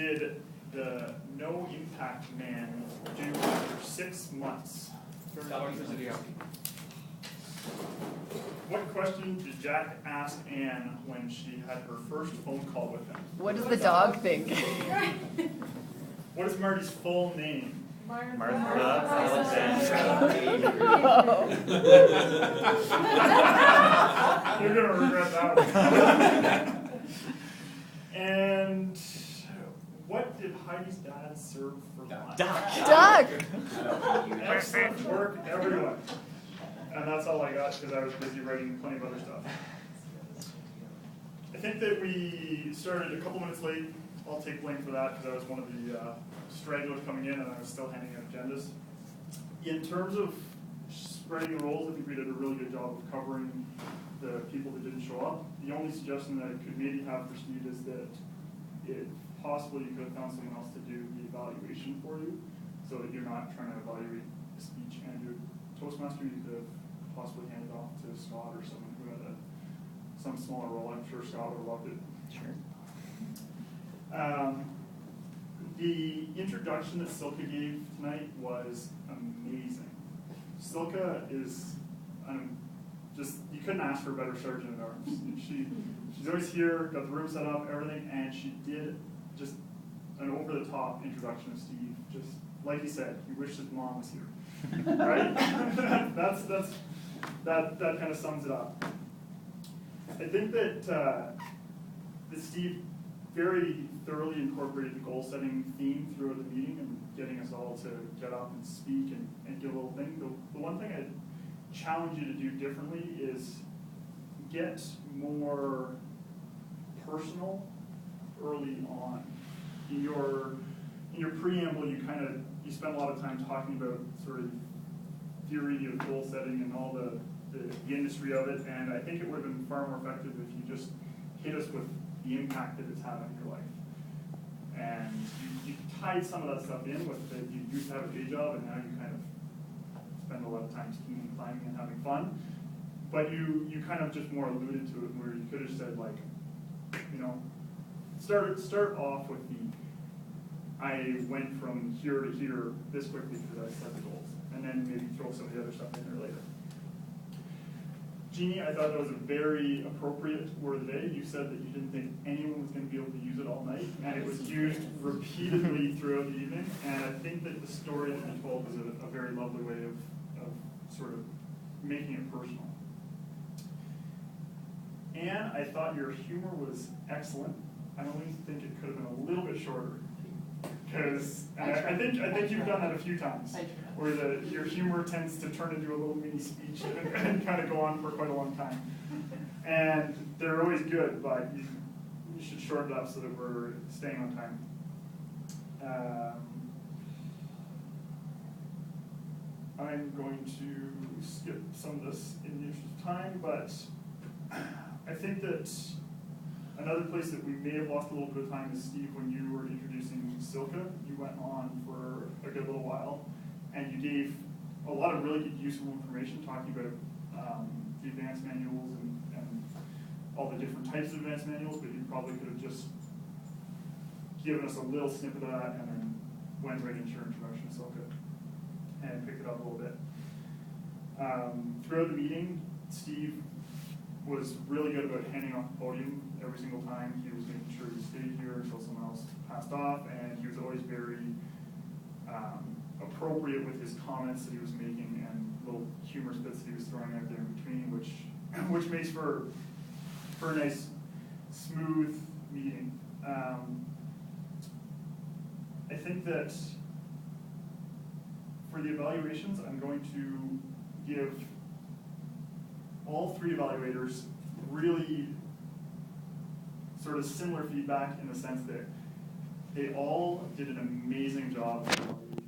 did the no impact man do after 6 months? What question did Jack ask Anne when she had her first phone call with him? What does the dog think? What is Marty's full name? Martha Alexandra. You're going to regret that one. And what did Heidi's dad serve for lunch? Duck! Excellent work, everyone. And that's all I got because I was busy writing plenty of other stuff. I think that we started a couple minutes late. I'll take blame for that because I was one of the stragglers coming in and I was still handing out agendas. In terms of spreading the roles, I think we did a really good job of covering the people that didn't show up. The only suggestion that I could maybe have for Steve is that if possible you could have found someone else to do the evaluation for you so that you're not trying to evaluate the speech and your Toastmaster. You could have possibly handed off to Scott or someone who had some smaller role. I'm sure Scott would have loved it. Sure. The introduction that Silka gave tonight was amazing. Silka is just, you couldn't ask for a better sergeant at arms. She's always here, got the room set up, everything, and she did just an over-the-top introduction of Steve. Just like he said, he wished his mom was here. Right? that kind of sums it up. I think that Steve very thoroughly incorporated the goal-setting theme throughout the meeting and getting us all to get up and speak and give a little thing. The one thing I'd challenge you to do differently is get more personal early on. In your preamble, you spend a lot of time talking about sort of theory of goal setting and all the industry of it, and I think it would have been far more effective if you just hit us with the impact that it's had on your life. And you tied some of that stuff in with that you used to have a day job and now you kind of spend a lot of time skiing and climbing and having fun. But you kind of just more alluded to it where you could have said like, start off with I went from here to here this quickly because I set the goals. And then maybe throw some of the other stuff in there later. Jeannie, I thought that was a very appropriate word of the day. You said that you didn't think anyone was going to be able to use it all night, and it was used repeatedly throughout the evening. And I think that the story that you told was a very lovely way of sort of making it personal. And I thought your humor was excellent. I only think it could have been a little bit shorter. Because I think you've done that a few times, where your humor tends to turn into a little mini speech and kind of go on for quite a long time. And they're always good, but you should shorten it up so that we're staying on time. I'm going to skip some of this in the interest of time, but I think that another place that we may have lost a little bit of time is, Steve, when you were introducing Silka. You went on for a good little while, and you gave a lot of really useful information talking about the advanced manuals and all the different types of advanced manuals, but you probably could have just given us a little snippet of that and then went right into your introduction to Silka and picked it up a little bit. Throughout the meeting, Steve was really good about handing off the podium every single time. He was making sure he stayed here until someone else passed off, and he was always very appropriate with his comments that he was making and little humorous bits that he was throwing out there in between, which makes for a nice, smooth meeting. I think that for the evaluations, I'm going to give all three evaluators really sort of similar feedback in the sense that they all did an amazing job of evaluating